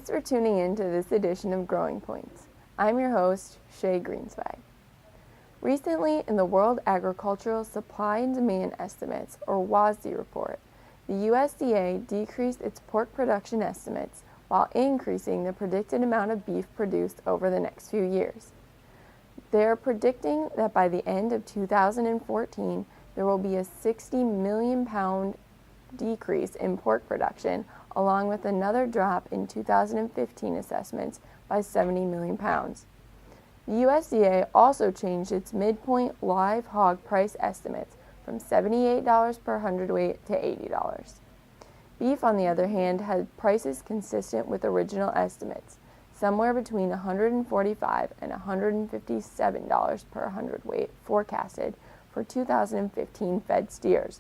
Thanks for tuning in to this edition of Growing Points. I'm your host, Shay Greenswag. Recently, in the World Agricultural Supply and Demand Estimates, or WASDE report, the USDA decreased its pork production estimates while increasing the predicted amount of beef produced over the next few years. They are predicting that by the end of 2014, there will be a 60 million pound decrease in pork production, along with another drop in 2015 assessments by 70 million pounds. The USDA also changed its midpoint live hog price estimates from $78 per hundredweight to $80. Beef, on the other hand, had prices consistent with original estimates, somewhere between $145 and $157 per hundredweight forecasted for 2015 fed steers.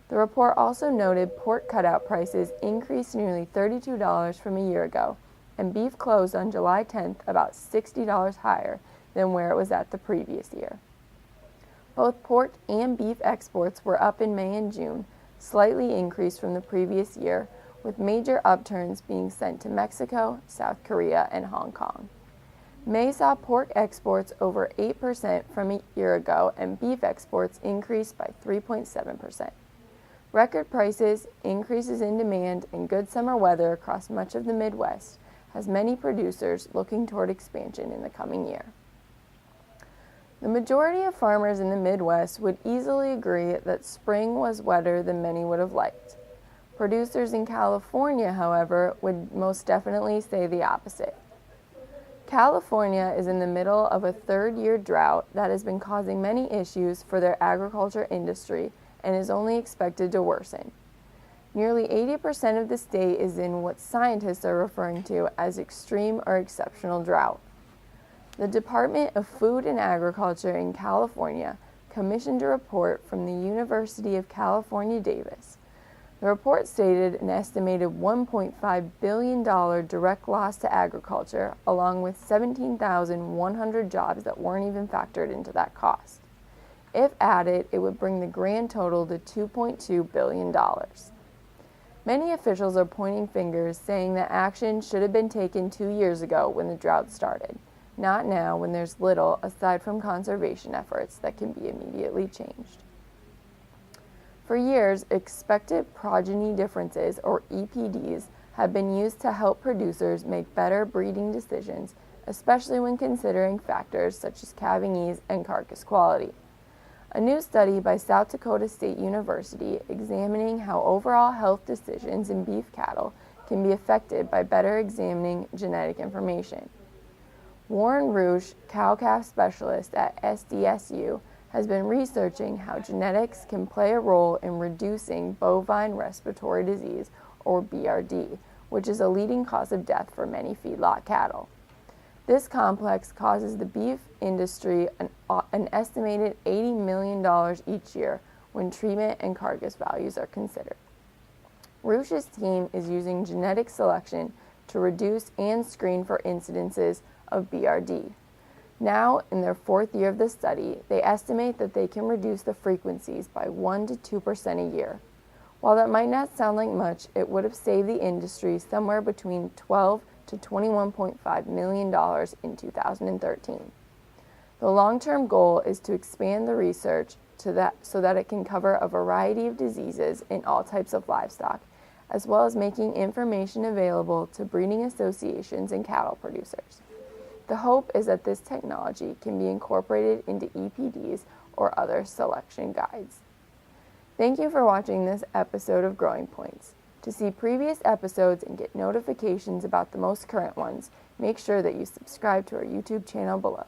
The report also noted pork cutout prices increased nearly $32 from a year ago, and beef closed on July 10th about $60 higher than where it was at the previous year. Both pork and beef exports were up in May and June, slightly increased from the previous year, with major upturns being sent to Mexico, South Korea, and Hong Kong. May saw pork exports over 8% from a year ago, and beef exports increased by 3.7%. Record prices, increases in demand, and good summer weather across much of the Midwest has many producers looking toward expansion in the coming year. The majority of farmers in the Midwest would easily agree that spring was wetter than many would have liked. Producers in California, however, would most definitely say the opposite. California is in the middle of a third-year drought that has been causing many issues for their agriculture industry and is only expected to worsen. Nearly 80% of the state is in what scientists are referring to as extreme or exceptional drought. The Department of Food and Agriculture in California commissioned a report from the University of California, Davis. The report stated an estimated $1.5 billion direct loss to agriculture, along with 17,100 jobs that weren't even factored into that cost. If added, it would bring the grand total to $2.2 billion. Many officials are pointing fingers, saying that action should have been taken 2 years ago when the drought started, not now when there's little aside from conservation efforts that can be immediately changed. For years, expected progeny differences, or EPDs, have been used to help producers make better breeding decisions, especially when considering factors such as calving ease and carcass quality. A new study by South Dakota State University examining how overall health decisions in beef cattle can be affected by better examining genetic information. Warren Rush, cow-calf specialist at SDSU, has been researching how genetics can play a role in reducing bovine respiratory disease, or BRD, which is a leading cause of death for many feedlot cattle. This complex causes the beef industry an estimated $80 million each year when treatment and carcass values are considered. Rush's team is using genetic selection to reduce and screen for incidences of BRD. Now, in their 4th year of the study, they estimate that they can reduce the frequencies by 1 to 2% a year. While that might not sound like much, it would have saved the industry somewhere between $12 to $21.5 million in 2013. The long-term goal is to expand the research so that it can cover a variety of diseases in all types of livestock, as well as making information available to breeding associations and cattle producers. The hope is that this technology can be incorporated into EPDs or other selection guides. Thank you for watching this episode of Growing Points. To see previous episodes and get notifications about the most current ones, make sure that you subscribe to our YouTube channel below.